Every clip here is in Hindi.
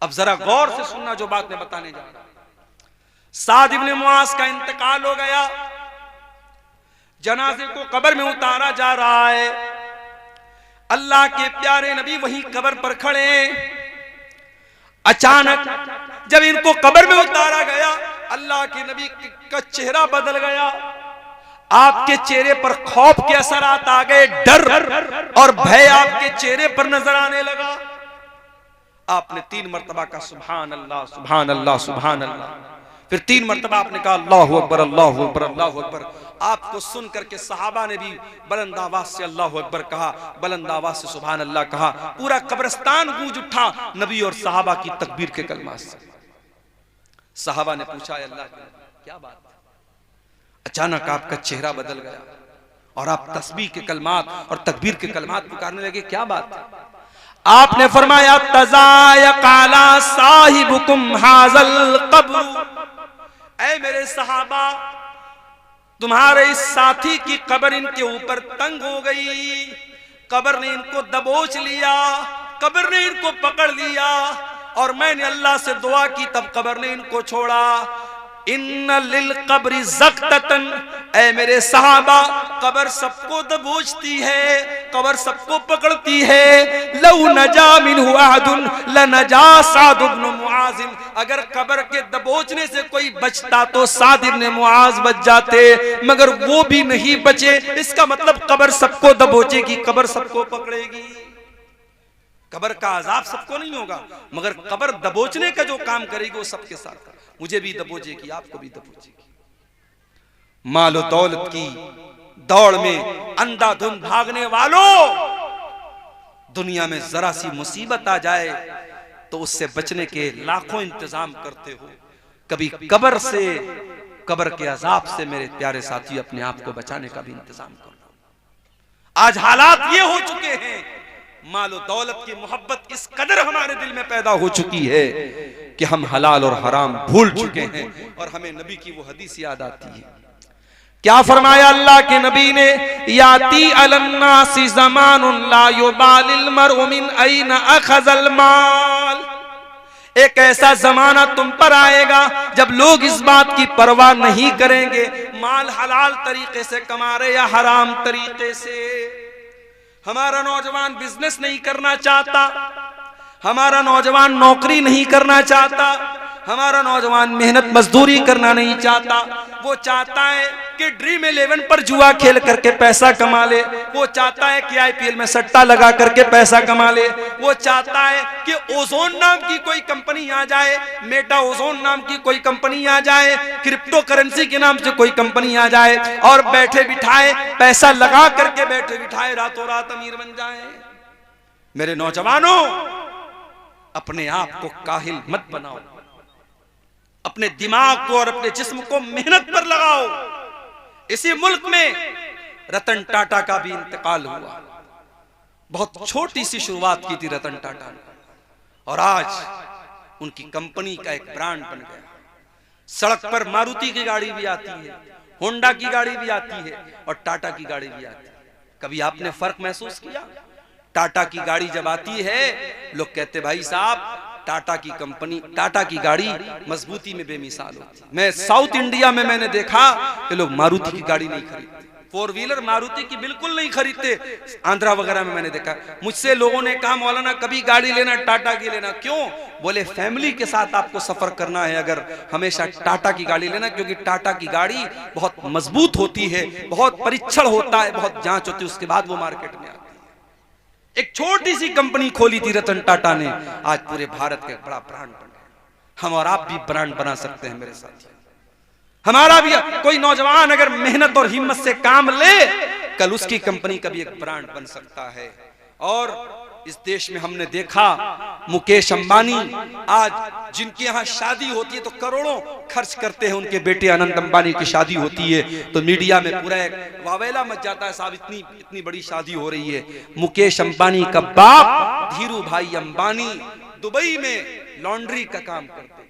अब जरा गौर से सुनना जो बात मैं बताने जा रहा हूं। साद इब्न मुआज का इंतकाल हो गया, जनाजे को कब्र में उतारा जा रहा है। अल्लाह के प्यारे नबी वहीं कब्र पर खड़े। अचानक जब इनको कब्र में उतारा गया, अल्लाह के नबी का चेहरा बदल गया। आपके चेहरे पर खौफ के असरात आ गए, डर और भय आपके चेहरे पर नजर आने लगा। आपने 3 मरतबा कहा सुभान अल्लाह सुभान अल्लाह सुभान अल्लाह। फिर 3 मरतबा आपने कहा अल्लाहु अकबर अल्लाहु अकबर अल्लाहु अकबर। आपको सुन करके सहाबा ने भी बुलंद आवाज से अल्लाहु अकबर कहा, बुलंद आवाज से सुभान अल्लाह कहा। पूरा कब्रिस्तान गूंज उठा नबी और सहाबा की तकबीर के कलमात से। सहाबा ने पूछा अल्लाह क्या बात? अचानक आपका चेहरा बदल गया और आप तस्बीह के कलमात और तकबीर के कलमात पुकारने लगे, क्या बात? आपने फरमाया तज़ायक़ाला साहिबुकुम हाज़ल क़ब्र। ऐ मेरे सहाबा, तुम्हारे इस साथी की कब्र इनके ऊपर तंग हो गई, कब्र ने इनको दबोच लिया, कब्र ने इनको पकड़ लिया और मैंने अल्लाह से दुआ की तब कब्र ने इनको छोड़ा। इन्ना लिल कब्रि ज़क़तन। ऐ मेरे सहाबा, कब्र सबको दबोचती है, कब्र सबको पकड़ती है। लौ नजा मिन्हु अहदुन लनजा साद इब्न मुआज़। अगर कब्र के दबोचने से कोई बचता तो साद इब्न मुआज़ बच जाते, मगर वो भी नहीं बचे। इसका मतलब कब्र सबको दबोचेगी, कब्र सबको पकड़ेगी। कब्र का अजाब सबको नहीं होगा, मगर कब्र दबोचने का जो काम करेगी वो सबके साथ। मुझे भी दबोचेगी, आपको भी दबोचेगी। मालो दौलत की दौड़ में अंधाधुंध भागने वालों, दुनिया में जरा सी मुसीबत आ जाए तो उससे बचने के लाखों इंतजाम करते हो। कभी कब्र से, कब्र के अजाब से मेरे प्यारे साथी अपने आप को बचाने का भी इंतजाम करो। आज हालात ये हो चुके हैं, मालो दौलत की मोहब्बत इस कदर हमारे दिल में पैदा हो चुकी है कि हम हलाल और हराम भूल चुके हैं और हमें नबी की वो हदीस याद आती है। क्या फरमाया अल्लाह के नबी ने? याती अलन्नासी ज़मानुन ला युबालिल मरउ मिन ऐन अखज़ल माल। एक ऐसा जमाना तुम पर आएगा जब लोग इस बात की परवाह नहीं करेंगे माल हलाल तरीके से कमा रहे या हराम तरीके से। हमारा नौजवान बिजनेस नहीं करना चाहता, हमारा नौजवान नौकरी नहीं करना चाहता, हमारा नौजवान मेहनत मजदूरी करना नहीं चाहता। वो चाहता है कि ड्रीम 11 पर जुआ खेल करके पैसा कमा ले, वो चाहता है कि IPL में सट्टा लगा करके पैसा कमा ले, वो चाहता है कि ओजोन नाम की कोई कंपनी आ जाए, मेटा ओजोन नाम की कोई कंपनी आ जाए, क्रिप्टो करेंसी के नाम से कोई कंपनी आ जाए और बैठे बिठाए पैसा लगा करके बैठे बिठाए रातों रात अमीर बन जाए। मेरे नौजवानों, अपने आप को काहिल मत बनाओ, अपने दिमाग को और अपने जिस्म को मेहनत पर लगाओ। इसी मुल्क में रतन टाटा का भी इंतकाल हुआ। बहुत छोटी सी शुरुआत की थी रतन टाटा ने और आज उनकी कंपनी का एक ब्रांड बन गया। सड़क पर मारुति की गाड़ी भी आती है, होंडा की गाड़ी भी आती है और टाटा की गाड़ी भी आती है। कभी आपने फर्क महसूस किया? टाटा की गाड़ी जब आती है लोग कहते भाई साहब टाटा की कंपनी, टाटा की गाड़ी मजबूती में बेमिसाल होती है। मैं साउथ इंडिया में मैंने देखा कि लोग मारुति की गाड़ी नहीं खरीदते, 4 व्हीलर मारुति की बिल्कुल नहीं खरीदते। आंध्रा वगैरह में मैंने देखा। मुझसे लोगों ने कहा मौलाना कभी गाड़ी लेना टाटा की लेना। क्यों? बोले फैमिली के साथ आपको सफर करना है अगर हमेशा टाटा की गाड़ी लेना, क्योंकि टाटा की गाड़ी बहुत मजबूत होती है, बहुत परीक्षण होता है, बहुत जांच होती है, उसके बाद वो मार्केट में आती है। एक छोटी सी कंपनी खोली थी रतन टाटा ने, आज पूरे भारत का एक बड़ा ब्रांड बन गया। हम और आप भी ब्रांड बना सकते हैं मेरे साथी। हमारा भी कोई नौजवान अगर मेहनत और हिम्मत से काम ले, कल उसकी कंपनी का भी एक ब्रांड बन सकता है। और इस देश में हमने देखा मुकेश अंबानी, आज जिनके यहाँ शादी होती है तो करोड़ों खर्च करते हैं। उनके बेटे अनंत अंबानी की शादी होती है तो मीडिया में पूरा एक वावेला मच जाता है, साहब इतनी बड़ी शादी हो रही है। मुकेश अंबानी का बाप धीरू भाई अंबानी दुबई में लॉन्ड्री का काम करते थे।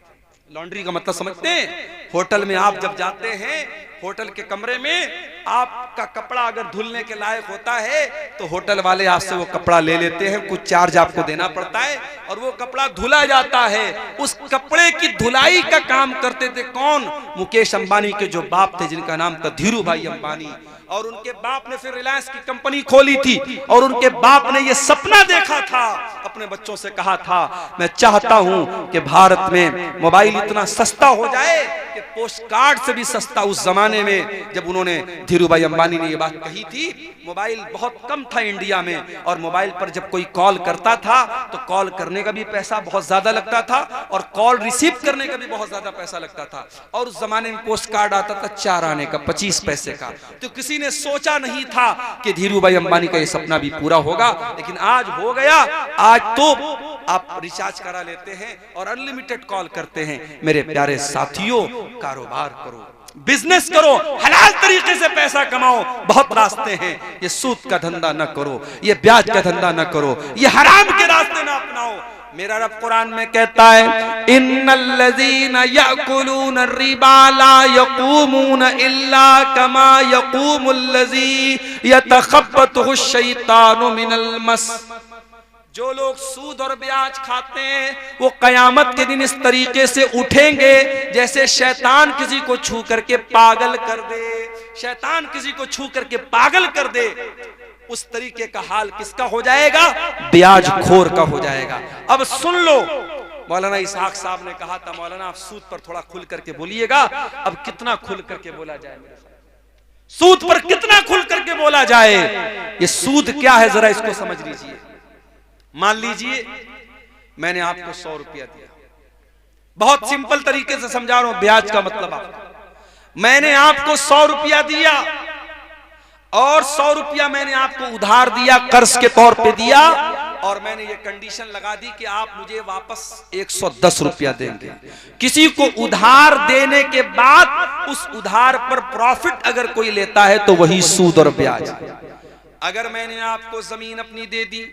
लॉन्ड्री का मतलब समझते हैं? होटल में आप जब जाते हैं, होटल के कमरे में आपका कपड़ा अगर धुलने के लायक होता है तो होटल वाले आपसे वो कपड़ा ले लेते हैं, कुछ चार्ज आपको देना पड़ता है और वो कपड़ा धुला जाता है। उस कपड़े की धुलाई का काम करते थे कौन? मुकेश अंबानी के जो बाप थे जिनका नाम था धीरू भाई अंबानी, और उनके बाप ने फिर रिलायंस की कंपनी खोली थी और उनके बाप ने ये सपना देखा था, अपने बच्चों से कहा था मैं चाहता हूं कि भारत में मोबाइल इतना सस्ता हो जाए कि पोस्ट कार्ड से भी सस्ता। उस जमाने में जब उन्होंने धीरू भाई अंबानी ने ये बात कही थी, मोबाइल बहुत कम था इंडिया में और मोबाइल पर जब कोई कॉल करता था तो कॉल करने का भी पैसा बहुत ज्यादा लगता था और कॉल रिसीव करने का भी बहुत ज्यादा पैसा लगता था। और उस जमाने में पोस्ट कार्ड आता था 4 आने का, 25 पैसे का। तो किसी ने सोचा नहीं था कि धीरू भाई अंबानी का ये सपना भी पूरा होगा, लेकिन आज हो गया। आज तो आप रिचार्ज करा लेते हैं और अनलिमिटेड कॉल करते हैं। मेरे प्यारे साथियों, कारोबार करो, बिजनेस करो, हलाल तरीके से पैसा कमाओ, बहुत रास्ते हैं। ये सूद का धंधा न करो, ये ब्याज का धंधा न करो, ये हराम के रास्ते ना अपनाओ। मेरा रब कुरान में कहता है इन्नल्लज़ीना यअकुलून रिबा ला यक़ूमून इल्ला कमा यक़ूमुल्लज़ी यतखब्बतहु शैतानु मिनल मस। जो लोग सूद और ब्याज खाते हैं वो कयामत के दिन इस तरीके से उठेंगे जैसे शैतान किसी को छू करके पागल कर दे। शैतान किसी को छू करके पागल कर दे, उस तरीके का हाल किसका हो जाएगा? ब्याज खोर का हो जाएगा। अब सुन लो, मौलाना इसहाक साहब ने कहा था मौलाना आप सूद पर थोड़ा खुल करके बोलिएगा। अब कितना खुल करके बोला जाए? सूद पर कितना खुल करके बोला जाए? ये सूद क्या है जरा इसको समझ लीजिए। मान लीजिए मैंने आपको 100 रुपया दिया, बहुत सिंपल तरीके से समझा रहा हूं ब्याज का मतलब आपको। मैंने आपको 100 रुपया दिया और 100 रुपया मैंने आपको उधार दिया, कर्ज के तौर पे दिया, और मैंने ये कंडीशन लगा दी कि आप मुझे वापस 110 रुपया देंगे। किसी को उधार देने के बाद उस उधार पर प्रॉफिट अगर कोई लेता है तो वही सूद और ब्याज। अगर मैंने आपको जमीन अपनी दे दी,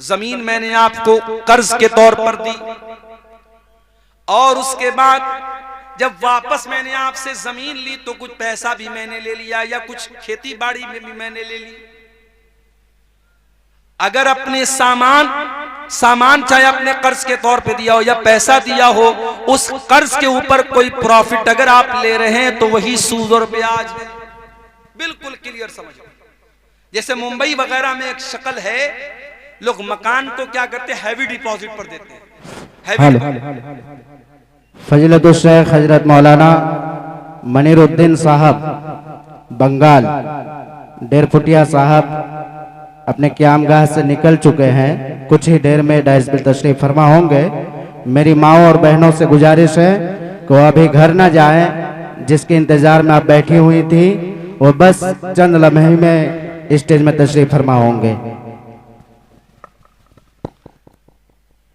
जमीन मैंने आपको कर्ज के तौर पर दी और उसके बाद जब वापस मैंने आपसे जमीन ली तो कुछ पैसा भी मैंने ले लिया या कुछ खेती बाड़ी में भी मैंने ले ली। अगर अपने सामान चाहे अपने कर्ज के तौर पे दिया हो या पैसा दिया हो, उस कर्ज के ऊपर कोई प्रॉफिट अगर आप ले रहे हैं तो वही सूद और ब्याज है। बिल्कुल क्लियर समझो। जैसे मुंबई वगैरह में एक शक्ल है, लोग मकान को क्या करते हैं? हैवी डिपॉजिट पर देते हैं। फजीलतुल शेख हजरत मौलाना मनीरुद्दीन साहब बंगाल डेरफुटिया साहब अपने क़यामगाह से निकल चुके हैं। कुछ ही देर में डाइस पे तशरीफ फरमा होंगे। मेरी माओ और बहनों से गुजारिश है कि वो अभी घर ना जाएं। जिसके इंतजार में आप बैठी हुई थी वो बस चंद लम्हे में स्टेज में तशरीफ फरमा होंगे।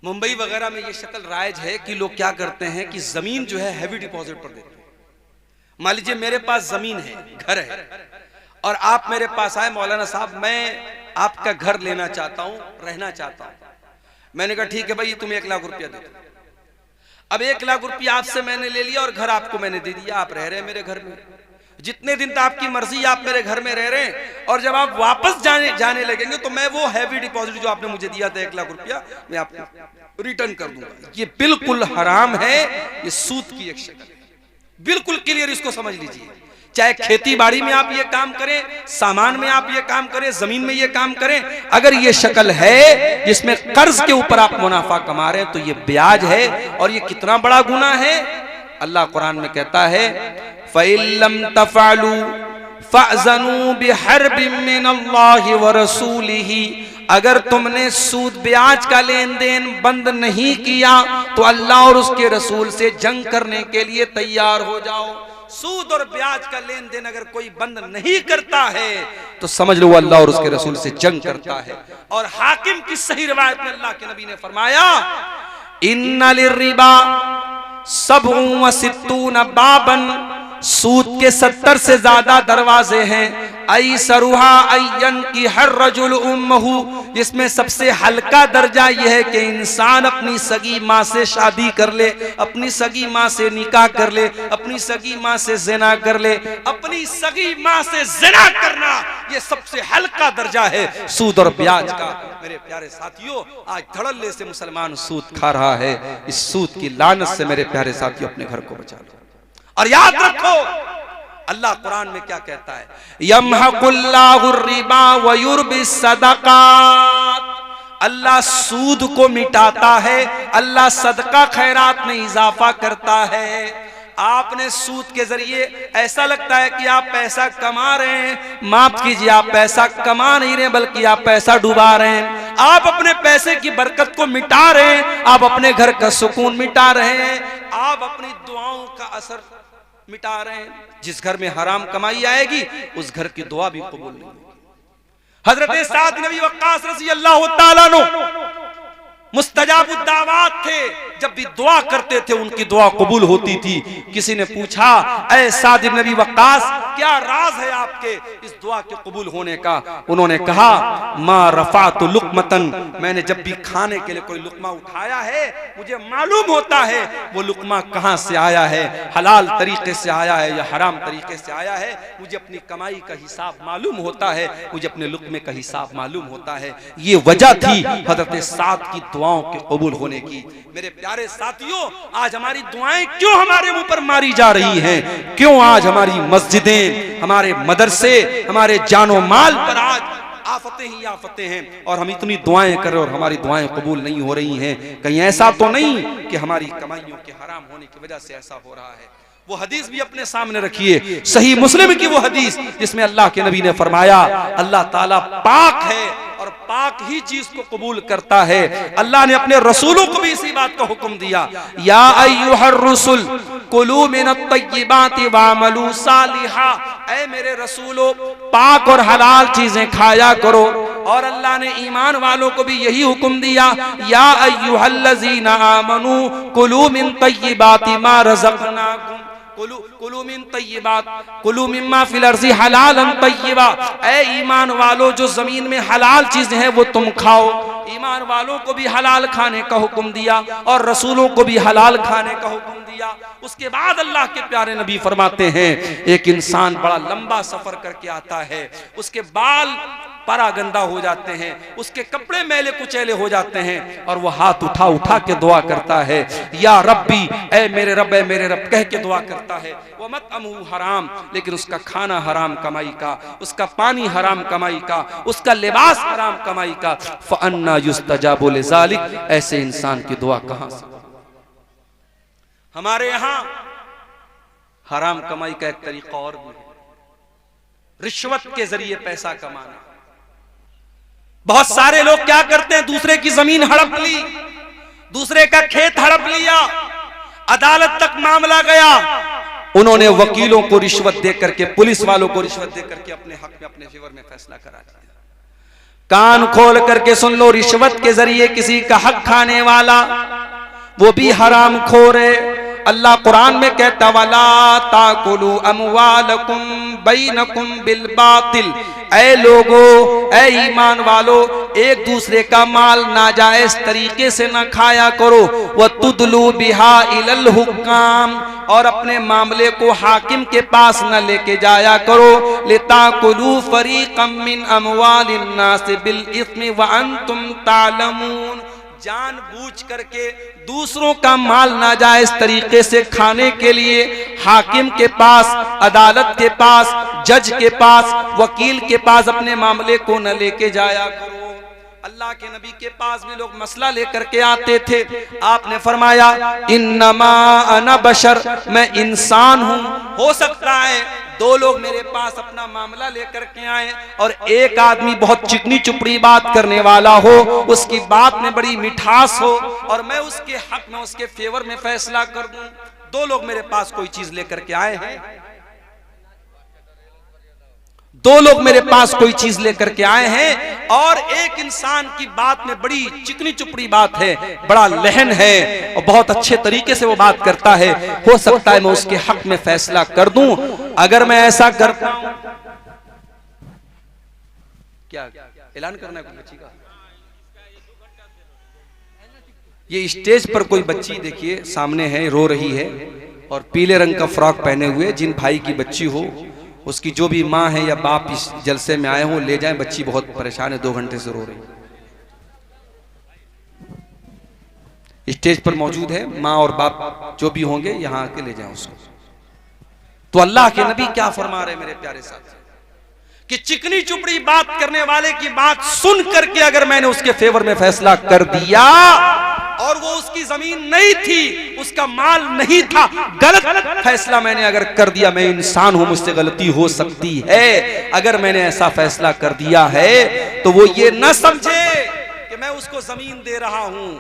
मुंबई वगैरह में ये शक्ल राइज है कि लोग क्या करते हैं कि जमीन जो है हैवी डिपॉजिट पर देते हैं। मान लीजिए मेरे पास जमीन है, घर है, और आप मेरे पास आए मौलाना साहब मैं आपका घर लेना चाहता हूं, रहना चाहता हूं। मैंने कहा ठीक है भाई तुम्हें 1 लाख रुपया दे दो। अब 1 लाख रुपया आपसे मैंने ले लिया और घर आपको मैंने दे दिया, आप रह रहे हैं मेरे घर में। जितने दिन तक आपकी मर्जी आप मेरे घर में रह रहे हैं, और जब आप वापस जाने लगेंगे तो मैं वो हैवी डिपॉजिट जो आपने मुझे दिया था 1 लाख रुपया मैं आपको रिटर्न कर दूंगा। ये बिल्कुल हराम है, ये सूद की एक शक्ल है। बिल्कुल क्लियर इसको समझ लीजिए। चाहे खेती बाड़ी में आप ये काम करें, सामान में आप ये काम करें, जमीन में ये काम करें, अगर ये शक्ल है जिसमें कर्ज के ऊपर आप मुनाफा कमा रहे हैं तो ये ब्याज है। और ये कितना बड़ा गुनाह है। अल्लाह कुरान में कहता है फ़इल्लम तफ़अलू फ़अज़नू बिहर्बिम मिनल्लाहि व रसूलिही। अगर तुमने सूद ब्याज का लेन देन बंद नहीं किया तो अल्लाह और उसके रसूल से जंग करने के लिए तैयार हो जाओ। सूद और ब्याज का लेन देन अगर कोई बंद नहीं करता है तो समझ लो अल्लाह और उसके रसूल से जंग करता है। और हाकिम की सही रिवायत में अल्लाह के नबी ने फरमाया इन्ना लिर्रिबा सबउन व सित्तून बाबन। सूद के 70 से ज्यादा दरवाजे हैं। आई सरुहा अय्यन की हर रजुल उम्महु, जिसमें सबसे हल्का दर्जा यह है कि इंसान अपनी सगी माँ से शादी कर ले, अपनी सगी माँ से निकाह कर ले, अपनी सगी माँ से ज़िना कर ले। अपनी सगी माँ से ज़िना करना ये सबसे हल्का दर्जा है सूद और ब्याज का। मेरे प्यारे साथियों, आज धड़ल्ले से मुसलमान सूद खा रहा है। इस सूद की लानत से मेरे प्यारे साथियों अपने घर को बचा लो। और याद रखो अल्लाह कुरान में क्या कहता है, यमहकुल्लाहु रिबा व युर्बिस सदकात। अल्लाह सूद को मिटाता है, अल्लाह सदका खैरात में इजाफा करता है। आपने सूद के जरिए ऐसा लगता है कि आप पैसा कमा रहे हैं, माफ कीजिए आप पैसा कमा नहीं रहे बल्कि आप पैसा डुबा रहे हैं। आप अपने पैसे की बरकत को मिटा रहे हैं, आप अपने घर का सुकून मिटा रहे हैं, आप अपनी दुआओं का असर मिटा रहे हैं। जिस घर में हराम कमाई आएगी उस घर की दुआ भी कबूल नहीं होगी। हजरत साद नबी वक्कास रज़ी अल्लाह तआला अन्हु मुस्तजाबुद्दावात थे, जब भी दुआ करते थे उनकी दुआ कबूल होती थी। किसी ने पूछा, ऐ साद नबी वक्कास क्या राज है आपके इस दुआ के कबूल होने का? उन्होंने कहा, मा रफ़ातु लुक़मतन, मैंने जब भी खाने के लिए कोई लुक़मा उठाया है मुझे मालूम होता है वो लुक़मा कहां से आया है, हलाल तरीके से आया है या हराम तरीके से आया है। मुझे अपनी कमाई का हिसाब मालूम होता है, मुझे अपने लुक़मे का हिसाब मालूम होता है। ये वजह थी हजरत साद की दुआओं के कबूल होने की। मेरे प्यारे साथियों, आज हमारी दुआएं क्यों हमारे मुंह पर मारी जा रही हैं? क्यों आज हमारी मस्जिदें, हमारे मदरसे, हमारे जानो माल पर आज आफतें ही आफतें हैं और हम इतनी दुआएं कर रहे और हमारी दुआएं कबूल नहीं हो रही हैं? कहीं ऐसा तो नहीं कि हमारी कमाइयों के हराम होने की वजह से ऐसा हो रहा है? वो हदीस भी अपने सामने रखिए, सही मुस्लिम की वो हदीस जिसमें अल्लाह के नबी ने फरमाया, अल्लाह ताला पाक है और पाक ही चीज को कबूल करता है। अल्लाह ने अपने रसूलों को भी इसी बात का हुक्म दिया, या अय्युहर रसूल कुलू मिनत तय्यिबाति वअमलू सालिहा, ऐ मेरे रसूलों पाक और हलाल चीजें खाया करो। और अल्लाह ने ईमान वालों को भी यही हुक्म दिया, या अय्युहल्लज़ीना आमनू कुलू मिन तय्यिबाति मा रज़क़नाकुम कुलू मिन तय्यिबात कुलू मिम्मा फिल अर्ज़ि हलालन तय्यिबा, ऐ ईमान वालों जो जमीन में हलाल चीजें हैं वो तुम खाओ। ईमान वालों को भी हलाल खाने का हुक्म दिया और रसूलों को भी हलाल खाने का हुक्म दिया। उसके बाद अल्लाह के प्यारे नबी फरमाते हैं, एक इंसान बड़ा लंबा सफर करके आता है, उसके बाल परा गंदा हो जाते हैं, उसके कपड़े मैले कुचैले हो जाते हैं और वो हाथ उठा उठा के दुआ करता है, या रब्बी, ऐ मेरे रब, ऐ मेरे रब कह के दुआ करता है। वो मत अमू हराम, लेकिन उसका खाना हराम कमाई का, उसका पानी हराम कमाई का, उसका लिबास हराम कमाई का। फअन्ना युस्तजाबु लिज़ालिक, ऐसे इंसान की दुआ कहां से? हमारे यहां हराम कमाई का एक तरीका और भी है, रिश्वत के जरिए पैसा कमाना। बहुत सारे लोग क्या करते हैं, दूसरे की जमीन हड़प ली, दूसरे का खेत हड़प लिया, अदालत तक मामला गया, उन्होंने वकीलों को रिश्वत दे करके, पुलिस वालों को रिश्वत दे करके अपने हक में, अपने फेवर में फैसला करा दिया। कान खोल करके सुन लो, रिश्वत के जरिए किसी का हक खाने वाला वो भी हराम खोर है। अल्लाह कुरान में कहता, वला ताकुलू अमवालकुम बैनकुम बिल बातिल, ऐ लोगो, ऐ ईमान वालो, एक दूसरे का माल नाजायज तरीके से न खाया करो। व तुदलू बिहा इलल हुक्काम, और अपने मामले को हाकिम के पास न लेके जाया करो। लिताकुलू फरीक़म मिन अमवालिन नास बिल इस्मि व अंतुम तालमून, जानबूझ करके दूसरों का माल नाजायज तरीके से खाने के लिए हाकिम के पास, अदालत के पास, जज के पास, वकील के पास अपने मामले को न लेके जाया करो। अल्लाह के नबी के पास भी लोग मसला लेकर के आते थे, आपने फरमाया, इन्नमा अना बशर, मैं इंसान हूं। हो सकता है दो लोग मेरे पास अपना मामला लेकर के आए और एक आदमी बहुत चिकनी चुपड़ी बात करने वाला हो, उसकी बात में बड़ी मिठास हो और मैं उसके हक में, उसके फेवर में फैसला कर दूं। दो लोग मेरे पास कोई चीज लेकर के आए हैं, दो लोग मेरे पास कोई चीज लेकर के आए हैं और एक इंसान की बात में बड़ी चिकनी चुपड़ी बात है, बड़ा लहन है और बहुत अच्छे तरीके से वो बात करता है। हो सकता है मैं उसके हक में फैसला कर दूं। अगर मैं ऐसा करता हूं, क्या ऐलान करना है कुछ बच्ची का? ये स्टेज पर कोई बच्ची देखिए सामने है, रो रही है और पीले रंग का फ्रॉक पहने हुए, जिन भाई की बच्ची हो उसकी जो भी माँ है या बाप इस जलसे में आए हो ले जाएं, बच्ची बहुत परेशान है, 2 घंटे से रो रही है। स्टेज पर मौजूद है, माँ और बाप जो भी होंगे यहाँ आके ले जाएं उसको। तो अल्लाह के नबी क्या फरमा रहे मेरे प्यारे साथी कि चिकनी चुपड़ी बात करने वाले की बात सुन करके अगर मैंने उसके फेवर में फैसला कर दिया और वो उसकी जमीन नहीं थी, उसका माल नहीं था, गलत फैसला मैंने अगर कर दिया, मैं इंसान हूं, मुझसे गलती हो सकती है, अगर मैंने ऐसा फैसला कर दिया है तो वो ये न समझे कि मैं उसको जमीन दे रहा हूं।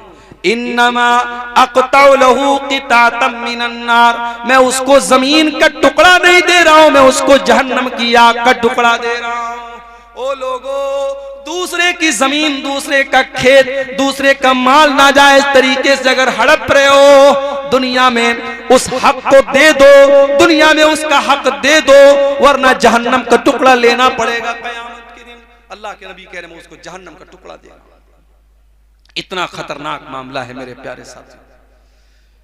इन्नमा अक़तउ लहू क़ितातम मिनन नार, मैं उसको जमीन का टुकड़ा नहीं दे रहा हूं, मैं उसको जहन्नम की आग का टुकड़ा दे रहा हूं। ओ लोगो, दूसरे की जमीन, दूसरे का खेत, दूसरे का माल नाजायज तरीके से अगर हड़प रहे हो, दुनिया में उस हक को दे दो, दुनिया में उसका हक दे दो, वरना जहन्नम का टुकड़ा लेना पड़ेगा क़यामत के दिन। अल्लाह के नबी कह रहे हैं उसको जहन्नम का टुकड़ा देना। इतना खतरनाक मामला है मेरे प्यारे साथी।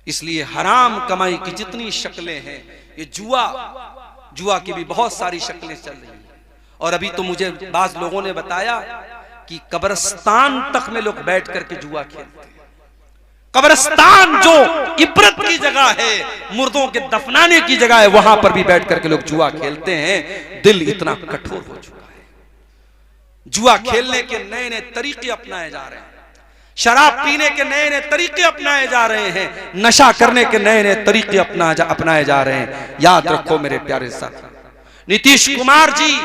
इसलिए हराम कमाई की जितनी शक्लें हैं, ये जुआ की भी बहुत सारी शक्लें चल रही हैं। और अभी तो मुझे बाज लोगों ने बताया कि कब्रिस्तान तक में लोग बैठ करके जुआ खेलते हैं। कब्रिस्तान जो इबरत की जगह है, मुर्दों के दफनाने की जगह है, वहां पर भी बैठ करके लोग जुआ खेलते हैं। दिल इतना कठोर हो चुका है, जुआ खेलने के नए नए तरीके अपनाए जा रहे हैं, शराब पीने के नए नए तरीके अपनाए जा रहे हैं, नशा करने के नए नए तरीके अपनाए जा रहे हैं। याद रखो मेरे प्यारे साथी, नीतीश कुमार जी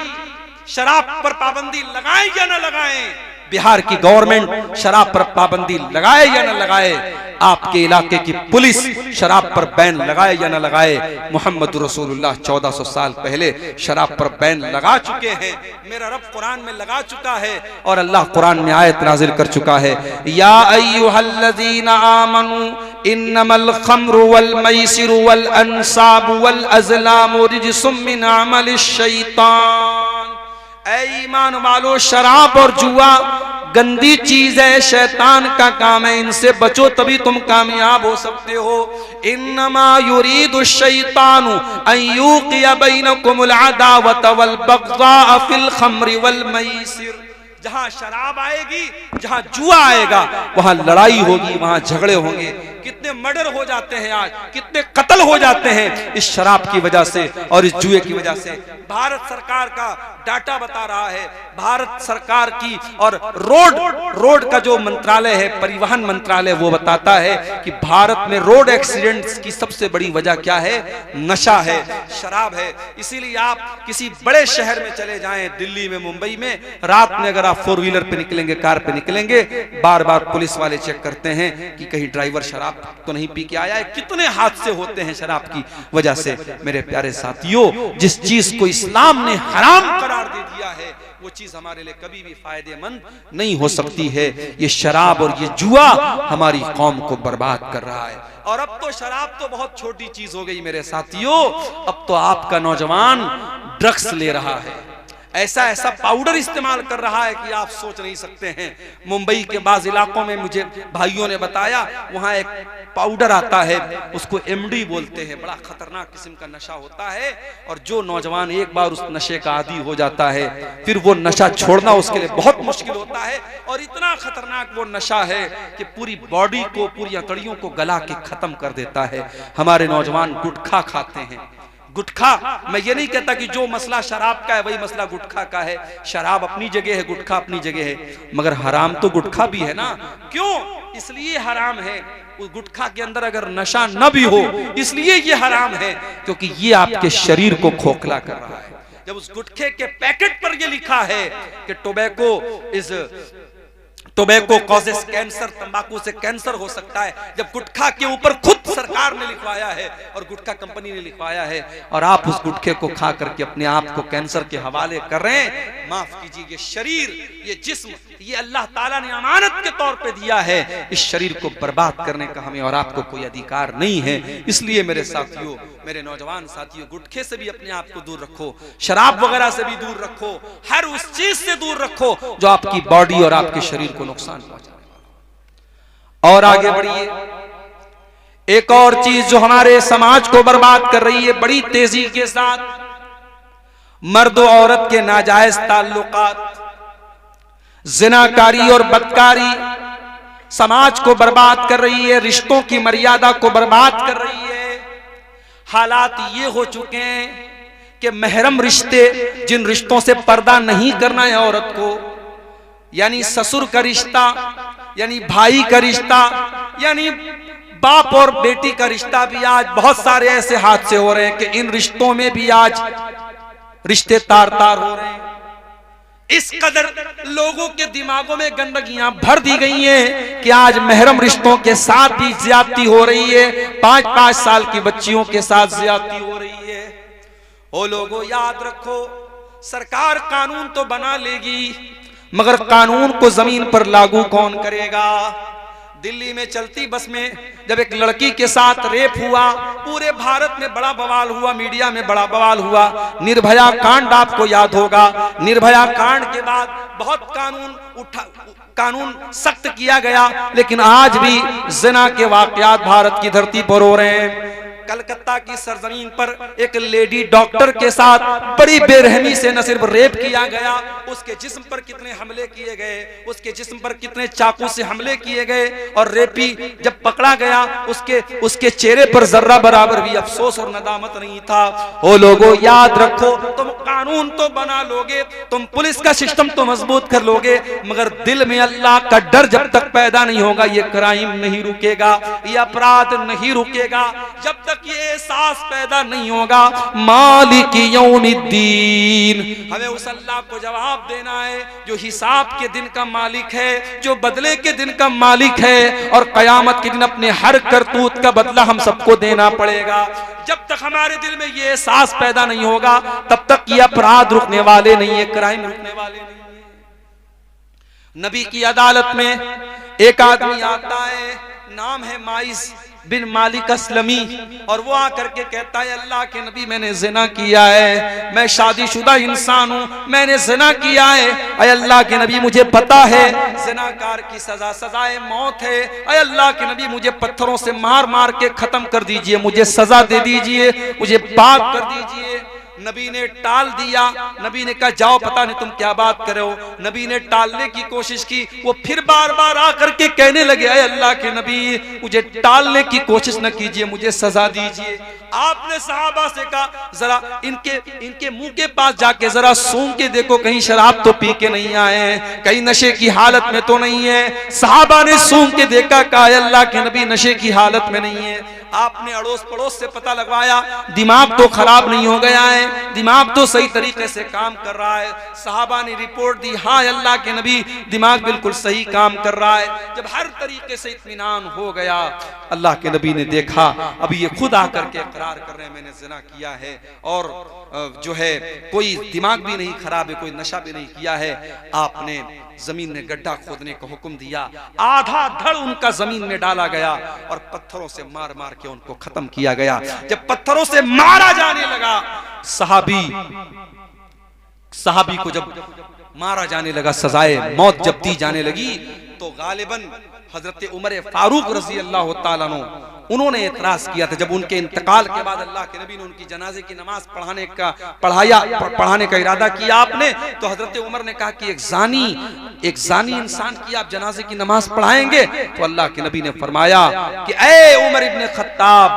शराब पर पाबंदी लगाएं या न लगाएं, बिहार की गवर्नमेंट शराब पर पाबंदी लगाए या न लगाए, आपके इलाके की पुलिस शराब पर बैन लगाए या न लगाए, मोहम्मद रसूलुल्लाह 1400 साल पहले शराब पर बैन लगा चुके हैं। मेरा रब कुरान में लगा चुका है और अल्लाह कुरान में आयत नाजिल कर चुका है, या अय्युहल्लज़ीना आमनू इन्नमल खम्रु वल मैसिरु वल अंसाबु वल अज़लामु रिज्सुम मिन अमलिश शैतान। ऐ ईमान वालो, शराब और जुआ गंदी चीज है, शैतान का काम है, इनसे बचो तभी तुम कामयाब हो सकते हो। इन्नमा युरीदु शैतानु अन युक़िया बैनकुमुल अदावत वल बग़ज़ा फिल खम्रि वल मैसिर। जहां शराब आएगी, जहां जुआ आएगा, वहां लड़ाई होगी, वहां झगड़े होंगे। कितने मर्डर हो जाते हैं आज, कितने कत्ल हो जाते हैं इस शराब की वजह से और इस जुए की वजह से। भारत सरकार का डाटा बता रहा है, भारत सरकार की और रोड का जो मंत्रालय है, परिवहन मंत्रालय, वो बताता है कि भारत में रोड एक्सीडेंट्स की सबसे बड़ी वजह क्या है? नशा है, शराब है। इसीलिए आप किसी बड़े शहर में चले जाएं, दिल्ली में, मुंबई में, रात में अगर आप 4 व्हीलर पे निकलेंगे, कार पे निकलेंगे, बार बार पुलिस वाले चेक करते हैं कि कहीं ड्राइवर शराब तो नहीं पी के आया है। कितने हादसे होते हैं शराब की वजह से। मेरे प्यारे साथियों, जिस चीज को इस्लाम ने हराम करार दे दिया है, वो चीज हमारे लिए कभी भी फायदेमंद नहीं हो सकती है। ये शराब और ये जुआ हमारी कौम को बर्बाद कर रहा है। और अब तो शराब तो बहुत छोटी चीज हो गई मेरे साथियों, अब तो आपका नौजवान ड्रग्स ले रहा है, ऐसा ऐसा पाउडर इस्तेमाल कर रहा है कि आप सोच नहीं सकते हैं। मुंबई के बाज इलाकों में मुझे भाइयों ने बताया, वहां एक पाउडर आता है, उसको एमडी बोलते हैं, बड़ा खतरनाक किस्म का नशा होता है। और जो नौजवान एक बार उस नशे का आदी हो जाता है, फिर वो नशा छोड़ना उसके लिए बहुत मुश्किल होता है। और इतना खतरनाक वो नशा है कि पूरी बॉडी को, पूरी अंतड़ियों को गला के खत्म कर देता है। हमारे नौजवान गुटखा खाते हैं। गुटखा, मैं ये नहीं कहता कि जो मसला शराब का है वही मसला गुटखा का है। शराब अपनी जगह है, गुटखा अपनी जगह है, मगर हराम तो गुटखा भी है ना। क्यों? इसलिए हराम है। उस गुटखा के अंदर अगर नशा न भी हो, इसलिए ये हराम है क्योंकि ये आपके शरीर को खोखला कर रहा है। जब उस गुटखे के पैकेट पर ये लिखा है कि टोबैको कॉजेस कैंसर, तंबाकू से कैंसर हो सकता है, जब गुटखा के ऊपर खुद सरकार ने लिखवाया है और गुटखा कंपनी ने लिखवाया है, और आप उस गुटखे को खा करके अपने आप को कैंसर के हवाले कर रहे हैं। माफ कीजिए, ये शरीर, ये जिस्म, ये अल्लाह ताला ने अमानत के तौर पे दिया है। इस शरीर को बर्बाद करने का हमें और आपको कोई अधिकार नहीं है। इसलिए मेरे साथियों, मेरे नौजवान साथियों, गुटखे से भी अपने आप को दूर रखो, शराब वगैरह से भी दूर रखो, हर उस चीज से दूर रखो जो आपकी बॉडी और आपके शरीर को नुकसान पहुंचाने वाला। और आगे बढ़िए। एक और चीज जो हमारे समाज को बर्बाद कर रही है बड़ी तेजी के साथ, मर्द और औरत के नाजायज ताल्लुकात, जिनाकारी और बदकारी समाज को बर्बाद कर रही है, रिश्तों की मर्यादा को बर्बाद कर रही है। हालात ये हो चुके हैं कि महरम रिश्ते, जिन रिश्तों से पर्दा नहीं करना है औरत को, यानी ससुर का रिश्ता, यानी भाई का रिश्ता, यानी बाप और बेटी का रिश्ता भी आज बहुत सारे ऐसे हादसे हो रहे हैं कि इन रिश्तों में भी आज रिश्ते तार तार हो रहे हैं। इस कदर लोगों के दिमागों में गंदगियां भर दी गई हैं कि आज महरम रिश्तों के साथ भी ज्यादती हो रही है, 5-5 साल की बच्चियों के साथ ज्यादती हो रही है। ओ लोगों, याद रखो, सरकार कानून तो बना लेगी मगर कानून को जमीन पर लागू कौन करेगा? दिल्ली में चलती बस में जब एक लड़की के साथ रेप हुआ, पूरे भारत में बड़ा बवाल हुआ, मीडिया में बड़ा बवाल हुआ। निर्भया कांड आपको याद होगा। निर्भया कांड के बाद बहुत कानून सख्त किया गया, लेकिन आज भी जिना के वाकयात भारत की धरती पर हो रहे हैं। कलकत्ता की सरजमीन पर एक लेडी डॉक्टर के साथ बड़ी बेरहमी से न सिर्फ रेप किया गया, उसके जिस्म पर कितने हमले किए गए, उसके जिस्म पर कितने चाकू से हमले किए गए, और रेपी जब पकड़ा गया उसके चेहरे पर जर्रा बराबर भी अफसोस और नदामत नहीं था। ओ लोगों, याद रखो, तुम कानून तो बना लोगे, तुम पुलिस का सिस्टम तो मजबूत कर लोगे, मगर दिल में अल्लाह का डर जब तक पैदा नहीं होगा ये क्राइम नहीं रुकेगा, ये अपराध नहीं रुकेगा। जब तक ये एहसास पैदा नहीं होगा मालिक यौमिद्दीन, हमें उस अल्लाह को जवाब देना है जो हिसाब के दिन का मालिक है, जो बदले के दिन का मालिक है, और कयामत के दिन अपने हर करतूत का बदला हम सबको देना पड़ेगा। जब तक हमारे दिल में ये एहसास पैदा नहीं होगा तब तक ये अपराध रुकने वाले नहीं है, क्राइम रुकने वाले नहीं है। नबी की अदालत में एक आदमी आता है, नाम है माइस बिन मालिक असलमी, और वो आकर के कहता है अल्लाह के नबी मैंने जिना किया है, मैं शादीशुदा इंसान हूँ, मैंने जिना किया है, अय अल्लाह के नबी मुझे पता है जिनाकार की सजा सजाए मौत है, अय अल्लाह के नबी मुझे पत्थरों से मार मार के खत्म कर दीजिए, मुझे सजा दे दीजिए, मुझे पाक कर दीजिए। नबी ने टाल दिया। नबी ने कहा जाओ, पता नहीं तुम क्या बात कर रहे हो। नबी ने टालने की कोशिश की, वो फिर बार बार आकर के कहने लगे अरे अल्लाह के नबी मुझे टालने की कोशिश न कीजिए, मुझे सजा दीजिए। आपने सहाबा से कहा जरा इनके मुंह के पास जाके जरा सूंघ के देखो कहीं शराब तो पी के नहीं आए हैं, कहीं नशे की हालत में तो नहीं है। सहाबा ने सूंघ के देखा, कहा अल्लाह के नबी नशे की हालत में नहीं है। आपने अड़ोस पड़ोस से पता लगवाया, दिमाग तो खराब नहीं हो गया है, दिमाग तो सही तरीके से काम कर रहा है। सहाबा ने रिपोर्ट दी, हाँ अल्लाह के नबी दिमाग बिल्कुल सही काम कर रहा है। जब हर तरीके से इत्मीनान हो गया, अल्लाह के नबी ने देखा अभी ये खुद आकर के इकरार कर रहे हैं मैंने जिना किया है, और जो है कोई दिमाग भी नहीं खराब है, कोई नशा भी नहीं किया है। आपने जमीन में गड्ढा खोदने का हुक्म दिया, आधा धड़ उनका जमीन में डाला गया और पत्थरों से मार मार के उनको खत्म किया गया। जब पत्थरों से मारा जाने लगा, सहाबी को जब मारा जाने लगा, सजाए मौत जब दी जाने लगी, तो गालिबन हजरत उमर फारूक रजी अल्लाह ताला अन्हु उन्होंने एतराज किया था। जब उनके इंतकाल के बाद अल्लाह के नबी ने उनकी जनाजे की नमाज पढ़ाने का इरादा किया आपने, तो हजरत उमर ने कहा कि एक जानी इंसान की आप जनाजे की नमाज पढ़ाएंगे? तो अल्लाह के नबी ने फरमाया कि ए उमर इब्ने खत्ताब,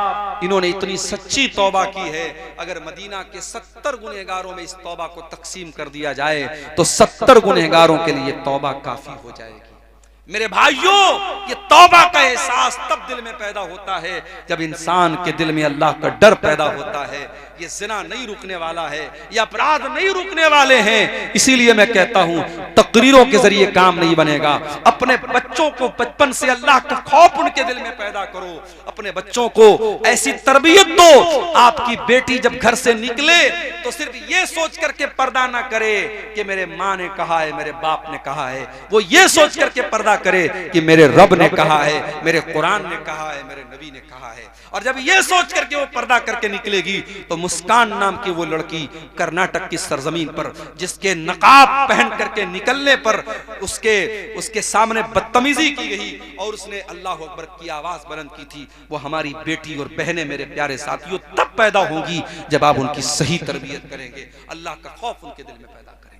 इन्होंने इतनी सच्ची तौबा की है, अगर मदीना के 70 गुनहगारों में इस तौबा को तकसीम कर दिया जाए तो 70 गुनहगारों के लिए तौबा काफी हो जाएगी। मेरे भाइयों, ये तौबा का एहसास तब दिल में पैदा होता है जब इंसान के दिल में अल्लाह का डर पैदा होता है। ये जिना नहीं रुकने वाला है, ये अपराध नहीं रुकने वाले हैं। इसीलिए मैं कहता हूं तकरीरों के जरिए काम नहीं बनेगा। अपने बच्चों को बचपन से अल्लाह का खौफ उनके दिल में पैदा करो, अपने बच्चों को ऐसी तरबियत दो, आपकी बेटी जब घर से निकले तो सिर्फ ये सोच करके पर्दा ना करे कि मेरे माँ ने कहा है, मेरे बाप ने कहा है, वो ये सोच करके पर्दा करे कि मेरे रब ने कहा है, मेरे कुरान ने कहा है, मेरे नबी ने कहा है। और जब ये सोच करके वो पर्दा करके निकलेगी तो मुस्कान नाम की वो लड़की कर्नाटक की सरजमीन पर, जिसके नकाब पहन करके निकलने पर उसके सामने बदतमीजी की गई और उसने अल्लाह अकबर की आवाज बुलंद की थी, वो हमारी बेटी और बहनें मेरे प्यारे साथियों तब पैदा होगी जब आप उनकी सही तरबियत करेंगे, अल्लाह का खौफ उनके दिल में पैदा करें।